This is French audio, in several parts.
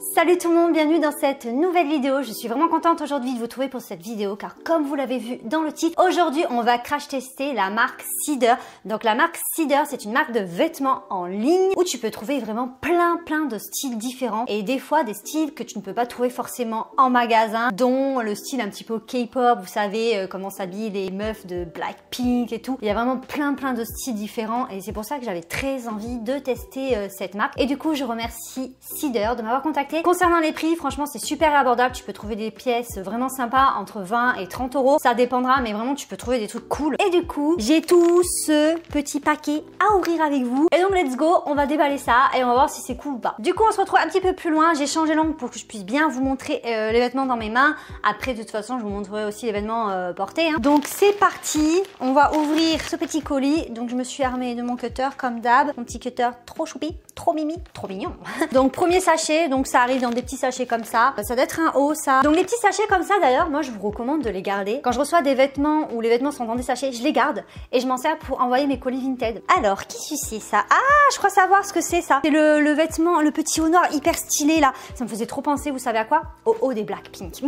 Salut tout le monde, bienvenue dans cette nouvelle vidéo. Je suis vraiment contente aujourd'hui de vous trouver pour cette vidéo car comme vous l'avez vu dans le titre, aujourd'hui on va crash tester la marque Cider. Donc la marque Cider, c'est une marque de vêtements en ligne où tu peux trouver vraiment plein de styles différents et des fois des styles que tu ne peux pas trouver forcément en magasin, dont le style un petit peu K-pop, vous savez comment s'habillent les meufs de Blackpink et tout. Il y a vraiment plein de styles différents et c'est pour ça que j'avais très envie de tester cette marque. Et du coup je remercie Cider de m'avoir contacté. Concernant les prix, franchement c'est super abordable, tu peux trouver des pièces vraiment sympas entre 20 et 30 euros, ça dépendra mais vraiment tu peux trouver des trucs cool. Et du coup j'ai tout ce petit paquet à ouvrir avec vous et donc let's go, on va déballer ça et on va voir si c'est cool ou pas. Du coup on se retrouve un petit peu plus loin, j'ai changé l'angle pour que je puisse bien vous montrer les vêtements dans mes mains. Après de toute façon je vous montrerai aussi les vêtements portés hein. Donc c'est parti, on va ouvrir ce petit colis. Donc je me suis armée de mon cutter comme d'hab, mon petit cutter trop choupi, trop mimi, trop mignon. Donc premier sachet, donc ça arrive dans des petits sachets comme ça. Ça doit être un haut ça. Donc les petits sachets comme ça d'ailleurs, moi je vous recommande de les garder. Quand je reçois des vêtements où les vêtements sont dans des sachets, je les garde et je m'en sers pour envoyer mes colis Vinted. Alors, qui c'est ça? Ah, je crois savoir ce que c'est ça. C'est le vêtement, le petit haut noir hyper stylé là. Ça me faisait trop penser, vous savez à quoi? Au haut des Blackpink.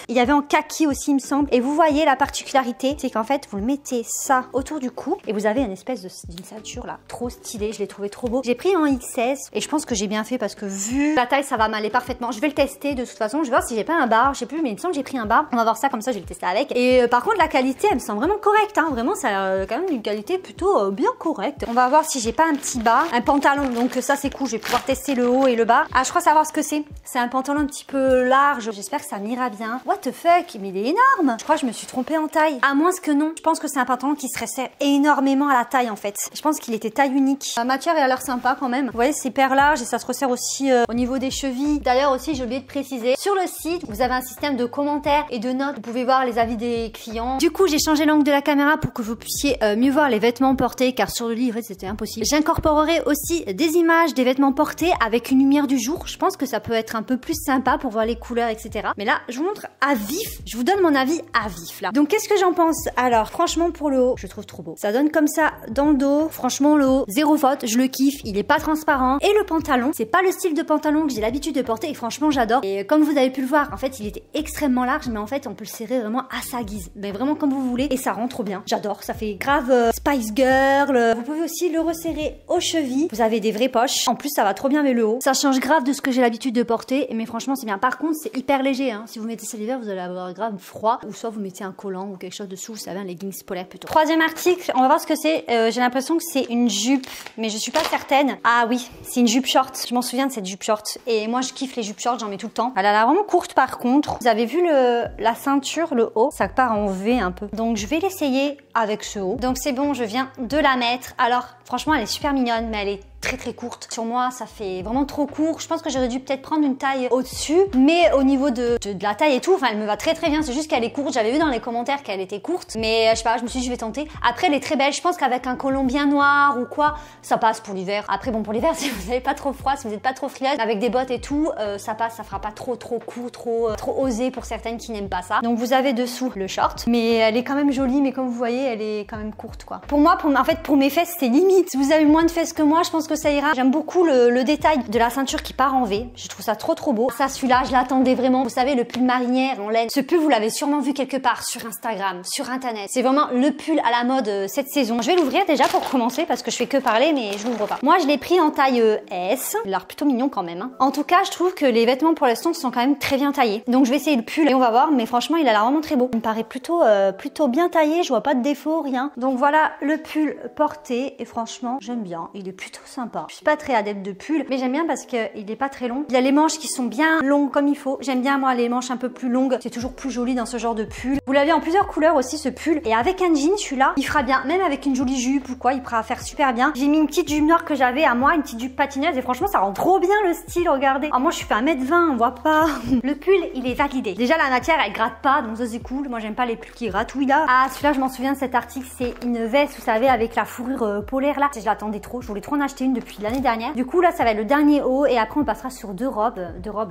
Il y avait en kaki aussi il me semble. Et vous voyez la particularité, c'est qu'en fait vous le mettez ça autour du cou et vous avez une espèce d'une ceinture là. Trop stylé, je l'ai trouvé trop beau. J'ai pris en XS et je pense que j'ai bien fait parce que vu la taille ça va m'aller parfaitement. Je vais le tester de toute façon, je vais voir si j'ai pas un bar, je sais plus mais il me semble que j'ai pris un bar. On va voir ça comme ça, je vais le tester avec. Et par contre la qualité elle me semble vraiment correcte hein. Vraiment ça a quand même une qualité plutôt bien correcte. On va voir si j'ai pas un petit bas, un pantalon, donc ça c'est cool, je vais pouvoir tester le haut et le bas. Ah je crois savoir ce que c'est. C'est un pantalon un petit peu large, j'espère que ça m'ira bien. What the fuck, mais il est énorme. Je crois que je me suis trompée en taille. À moins que non, je pense que c'est un pantalon qui se resserre énormément à la taille en fait. Je pense qu'il était taille unique. La matière elle a l'air sympa quand même. Vous voyez c'est hyper large et ça se resserre aussi au niveau des chevilles. D'ailleurs aussi j'ai oublié de préciser, sur le site vous avez un système de commentaires et de notes, vous pouvez voir les avis des clients. Du coup j'ai changé l'angle de la caméra pour que vous puissiez mieux voir les vêtements portés car sur le livre c'était impossible. J'incorporerai aussi des images des vêtements portés avec une lumière du jour. Je pense que ça peut être un peu plus sympa pour voir les couleurs etc. Mais là je vous montre à vif, je vous donne mon avis à vif là. Donc qu'est-ce que j'en pense? Alors franchement pour le haut je trouve trop beau. Ça donne comme ça dans le dos, franchement le haut zéro faute, je le kiffe, il est pas transparent. Et le pantalon, c'est pas le style de pantalon que j'ai l'habitude de porter et franchement j'adore. Et comme vous avez pu le voir, en fait il était extrêmement large mais en fait on peut le serrer vraiment à sa guise. Mais vraiment comme vous voulez et ça rend trop bien. J'adore, ça fait grave Spice Girl. Vous pouvez aussi le resserrer aux chevilles. Vous avez des vraies poches. En plus ça va trop bien avec le haut. Ça change grave de ce que j'ai l'habitude de porter mais franchement c'est bien. Par contre c'est hyper léger hein. Si vous mettez ça l'hiver vous allez avoir grave froid ou soit vous mettez un collant ou quelque chose dessous, vous savez un leggings polaire plutôt. Troisième article, on va voir ce que c'est. J'ai l'impression que c'est une jupe mais je suis pas certaine. Ah oui, c'est une jupe short. Je m'en souviens de cette jupe short et moi je kiffe les jupes short, j'en mets tout le temps. Elle a l'air vraiment courte par contre. Vous avez vu la ceinture, le haut, ça part en V un peu. Donc je vais l'essayer avec ce haut. Donc c'est bon, je viens de la mettre. Alors franchement elle est super mignonne mais elle est très courte. Sur moi ça fait vraiment trop court. Je pense que j'aurais dû peut-être prendre une taille au-dessus mais au niveau de la taille et tout, enfin elle me va très bien. C'est juste qu'elle est courte. J'avais vu dans les commentaires qu'elle était courte mais je sais pas, je me suis dit je vais tenter. Après elle est très belle. Je pense qu'avec un collant bien noir ou quoi ça passe pour l'hiver. Après bon pour l'hiver si vous n'avez pas trop froid, si vous n'êtes pas trop frileuse avec des bottes et tout ça passe, ça fera pas trop court, trop osé pour certaines qui n'aiment pas ça. Donc vous avez dessous le short mais elle est quand même jolie mais comme vous voyez elle est quand même courte quoi. Pour moi en fait pour mes fesses c'est limite. Si vous avez moins de fesses que moi je pense que ça ira. J'aime beaucoup le détail de la ceinture qui part en V. Je trouve ça trop beau. Ça celui-là je l'attendais vraiment. Vous savez le pull marinière en laine. Ce pull vous l'avez sûrement vu quelque part sur Instagram, sur internet. C'est vraiment le pull à la mode cette saison. Je vais l'ouvrir déjà pour commencer parce que je fais que parler mais je l'ouvre pas. Moi je l'ai pris en taille S. Il a l'air plutôt mignon quand même hein. En tout cas je trouve que les vêtements pour l'instant sont quand même très bien taillés. Donc je vais essayer le pull et on va voir mais franchement il a l'air vraiment très beau. Il me paraît plutôt bien taillé. Je vois pas de défaut, rien. Donc voilà le pull porté et franchement j'aime bien. Il est plutôt sympa. Je suis pas très adepte de pull mais j'aime bien parce qu'il est pas très long. Il y a les manches qui sont bien longues comme il faut. J'aime bien moi les manches un peu plus longues. C'est toujours plus joli dans ce genre de pull. Vous l'avez en plusieurs couleurs aussi ce pull et avec un jean celui-là il fera bien. Même avec une jolie jupe ou quoi il pourra faire super bien. J'ai mis une petite jupe noire que j'avais à moi, une petite jupe patineuse et franchement ça rend trop bien le style. Regardez. Alors moi je fais 1m20 on voit pas. Le pull il est validé. Déjà la matière elle gratte pas donc ça c'est cool. Moi j'aime pas les pulls qui gratouillent là. Ah celui-là je m'en souviens de cet article. C'est une veste vous savez avec la fourrure polaire là. Je l'attendais trop. Je voulais trop en acheter une une depuis l'année dernière. Du coup là ça va être le dernier haut et après on passera sur deux robes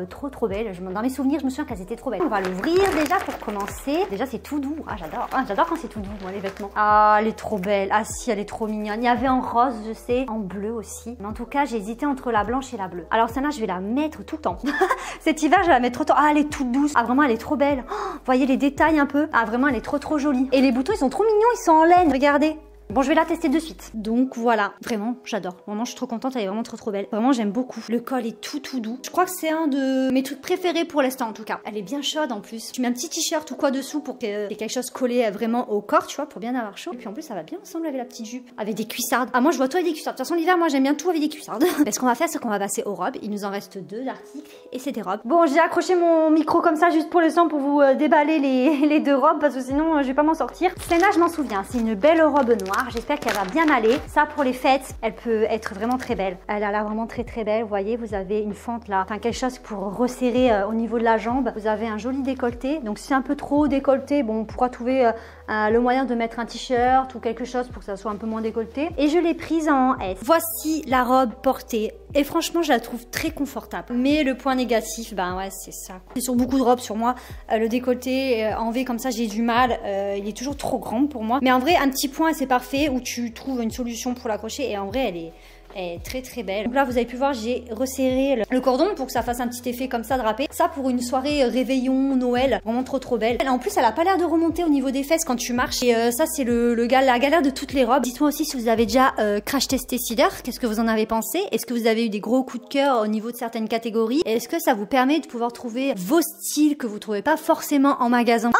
trop belles. Dans mes souvenirs je me souviens qu'elles étaient trop belles. On va l'ouvrir déjà pour commencer. Déjà c'est tout doux. Ah j'adore quand c'est tout doux moi les vêtements. Ah elle est trop belle. Ah si elle est trop mignonne. Il y avait en rose je sais, en bleu aussi. Mais en tout cas j'ai hésité entre la blanche et la bleue. Alors celle-là je vais la mettre tout le temps. Cet hiver je vais la mettre tout le temps. Ah elle est toute douce. Ah vraiment elle est trop belle. Oh, voyez les détails un peu. Ah vraiment elle est trop jolie. Et les boutons ils sont trop mignons, ils sont en laine. Regardez. Bon, je vais la tester de suite. Donc voilà, vraiment, j'adore. Vraiment, je suis trop contente, elle est vraiment trop belle. Vraiment, j'aime beaucoup. Le col est tout doux. Je crois que c'est un de mes trucs préférés pour l'instant en tout cas. Elle est bien chaude en plus. Tu mets un petit t-shirt ou quoi dessous pour qu'il y ait quelque chose collé vraiment au corps, tu vois, pour bien avoir chaud. Et puis en plus, ça va bien ensemble avec la petite jupe. Avec des cuissardes. Ah, moi, je vois tout avec des cuissardes. De toute façon, l'hiver, moi, j'aime bien tout avec des cuissardes. Mais ce qu'on va faire, c'est qu'on va passer aux robes. Il nous en reste 2 articles et c'est des robes. Bon, j'ai accroché mon micro comme ça juste pour l'instant pour vous déballer les 2 robes parce que sinon, je vais pas m'en sortir. Celle-là, je m'en souviens. C'est une belle robe noire. J'espère qu'elle va bien aller. Ça pour les fêtes, elle peut être vraiment très belle. Elle a l'air vraiment très belle. Vous voyez, vous avez une fente là, enfin quelque chose pour resserrer au niveau de la jambe. Vous avez un joli décolleté. Donc si c'est un peu trop décolleté, bon, on pourra trouver le moyen de mettre un t-shirt ou quelque chose pour que ça soit un peu moins décolleté. Et je l'ai prise en S. Voici la robe portée. Et franchement, je la trouve très confortable. Mais le point négatif, ben ouais, c'est ça. C'est sur beaucoup de robes sur moi. Le décolleté en V comme ça, j'ai du mal. Il est toujours trop grand pour moi. Mais en vrai, un petit point, c'est parfait où tu trouves une solution pour l'accrocher. Et en vrai, elle est très belle. Donc là vous avez pu voir j'ai resserré le cordon pour que ça fasse un petit effet comme ça drapé. Ça pour une soirée réveillon Noël, vraiment trop belle. En plus elle a pas l'air de remonter au niveau des fesses quand tu marches et ça c'est la galère de toutes les robes. Dites-moi aussi si vous avez déjà crash testé Cider, qu'est-ce que vous en avez pensé? Est-ce que vous avez eu des gros coups de cœur au niveau de certaines catégories? Est-ce que ça vous permet de pouvoir trouver vos styles que vous trouvez pas forcément en magasin?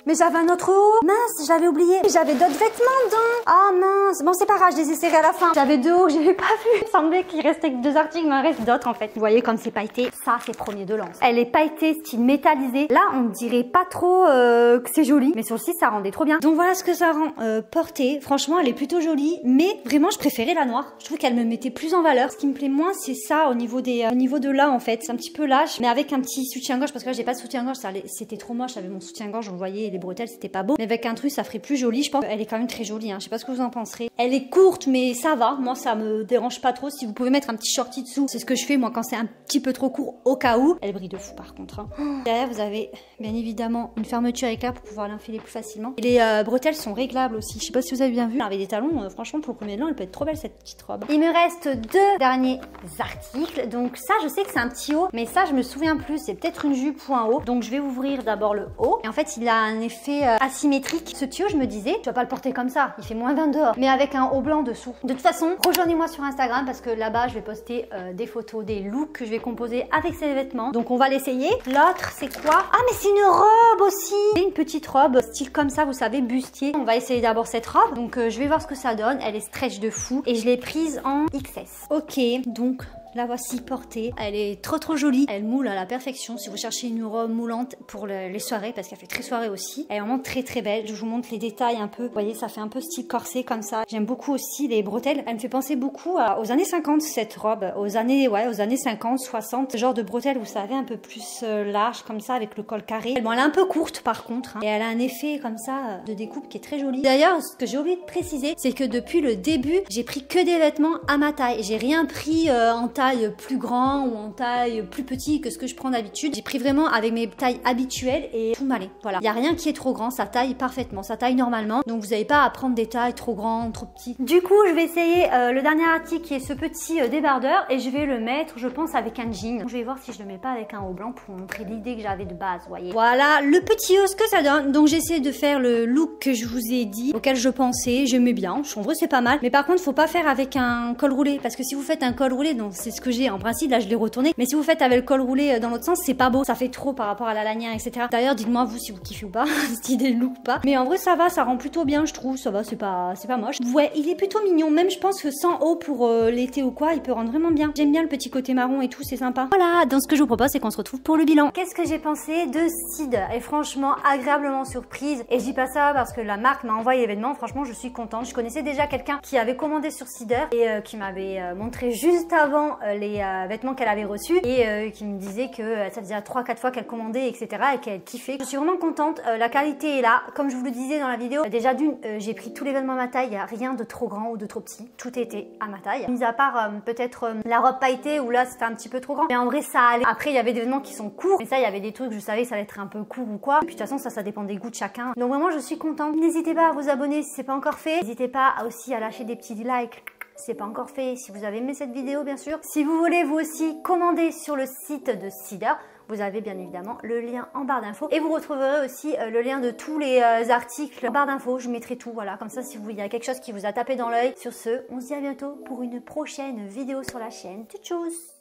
Mais j'avais un autre haut. Mince, je l'avais oublié. J'avais d'autres vêtements dedans. Ah mince. Bon, c'est pas grave, je les ai serrés à la fin. J'avais 2 hauts que j'avais pas vu. Il semblait qu'il restait que 2 articles, mais il en reste d'autres en fait. Vous voyez comme c'est pailleté. Ça, c'est premier de lance. Elle est pailletée, style métallisé. Là, on dirait pas trop que c'est joli. Mais sur le site, ça rendait trop bien. Donc voilà ce que ça rend portée. Franchement, elle est plutôt jolie. Mais vraiment, je préférais la noire. Je trouve qu'elle me mettait plus en valeur. Ce qui me plaît moins, c'est ça au niveau de là en fait. C'est un petit peu lâche. Mais avec un petit soutien-gorge, parce que là, j'ai pas de soutien-gorge. C'était trop moche. J'avais mon soutien-gorge, vous voyez. Les bretelles c'était pas beau, mais avec un truc ça ferait plus joli. Je pense qu'elle est quand même très jolie, hein. Je sais pas ce que vous en penserez. Elle est courte mais ça va, moi ça me dérange pas trop. Si vous pouvez mettre un petit shorty dessous, c'est ce que je fais moi quand c'est un petit peu trop court au cas où. Elle brille de fou par contre, hein. Derrière vous avez bien évidemment une fermeture éclair pour pouvoir l'enfiler plus facilement. Et les bretelles sont réglables aussi, je sais pas si vous avez bien vu. Avec des talons, franchement pour le premier de l'an elle peut être trop belle cette petite robe. Il me reste 2 derniers articles, donc ça je sais que c'est un petit haut, mais ça je me souviens plus, c'est peut-être une jupe ou un haut. Donc je vais ouvrir d'abord le haut et en fait il a un effet asymétrique. Ce tuyau, je me disais, tu vas pas le porter comme ça, il fait moins 20 dehors, mais avec un haut blanc dessous. De toute façon, rejoignez-moi sur Instagram parce que là-bas, je vais poster des photos, des looks que je vais composer avec ces vêtements. Donc on va l'essayer. L'autre, c'est quoi? Ah, mais c'est une robe aussi! C'est une petite robe, style comme ça, vous savez, bustier. On va essayer d'abord cette robe. Donc je vais voir ce que ça donne. Elle est stretch de fou et je l'ai prise en XS. Ok, donc la voici portée. Elle est trop jolie. Elle moule à la perfection. Si vous cherchez une robe moulante pour les soirées, parce qu'elle fait très soirée aussi. Elle est vraiment très belle. Je vous montre les détails un peu. Vous voyez, ça fait un peu style corset comme ça. J'aime beaucoup aussi les bretelles. Elle me fait penser beaucoup aux années 50 cette robe. Aux années 50, 60. Ce genre de bretelles, vous savez, un peu plus large comme ça avec le col carré. Bon, elle est un peu courte par contre. Hein, et elle a un effet comme ça de découpe qui est très joli. D'ailleurs, ce que j'ai oublié de préciser, c'est que depuis le début, j'ai pris que des vêtements à ma taille. J'ai rien pris en taille plus grand ou en taille plus petit que ce que je prends d'habitude. J'ai pris vraiment avec mes tailles habituelles et tout m'allait. Voilà. Il n'y a rien qui est trop grand, ça taille parfaitement, ça taille normalement. Donc vous n'avez pas à prendre des tailles trop grandes, trop petites. Du coup, je vais essayer le dernier article qui est ce petit débardeur et je vais le mettre, je pense, avec un jean. Je vais voir si je le mets pas avec un haut blanc pour montrer l'idée que j'avais de base, voyez. Voilà le petit haut, ce que ça donne. Donc j'essaie de faire le look que je vous ai dit, auquel je pensais, j'aimais bien. En vrai, c'est pas mal. Mais par contre, faut pas faire avec un col roulé parce que si vous faites un col roulé, donc c'est ce que j'ai en principe, là je l'ai retourné, mais si vous faites avec le col roulé dans l'autre sens, c'est pas beau, ça fait trop par rapport à la lanière, etc. D'ailleurs, dites-moi vous si vous kiffez ou pas, si des looks ou pas. Mais en vrai, ça va, ça rend plutôt bien, je trouve, ça va, c'est pas moche. Ouais, il est plutôt mignon, même je pense que sans haut pour l'été ou quoi, il peut rendre vraiment bien. J'aime bien le petit côté marron et tout, c'est sympa. Voilà, donc ce que je vous propose, c'est qu'on se retrouve pour le bilan. Qu'est-ce que j'ai pensé de Cider? Et franchement, agréablement surprise. Et je dis pas ça parce que la marque m'a envoyé l'événement, franchement, je suis contente. Je connaissais déjà quelqu'un qui avait commandé sur Cider et qui m'avait montré juste avant les vêtements qu'elle avait reçus et qui me disait que ça faisait 3-4 fois qu'elle commandait, etc. et qu'elle kiffait. Je suis vraiment contente. La qualité est là. Comme je vous le disais dans la vidéo, déjà d'une, j'ai pris tous les vêtements à ma taille. Il n'y a rien de trop grand ou de trop petit. Tout était à ma taille. Mis à part peut-être la robe pailletée où là c'était un petit peu trop grand. Mais en vrai ça allait. Après il y avait des vêtements qui sont courts. Mais ça il y avait des trucs, je savais que ça allait être un peu court ou quoi. Et puis de toute façon ça dépend des goûts de chacun. Donc vraiment je suis contente. N'hésitez pas à vous abonner si c'est pas encore fait. N'hésitez pas aussi à lâcher des petits likes. C'est pas encore fait, si vous avez aimé cette vidéo bien sûr. Si vous voulez vous aussi commander sur le site de Cider, vous avez bien évidemment le lien en barre d'infos. Et vous retrouverez aussi le lien de tous les articles en barre d'infos. Je mettrai tout, voilà, comme ça si il y a quelque chose qui vous a tapé dans l'œil. Sur ce, on se dit à bientôt pour une prochaine vidéo sur la chaîne. Tchuss!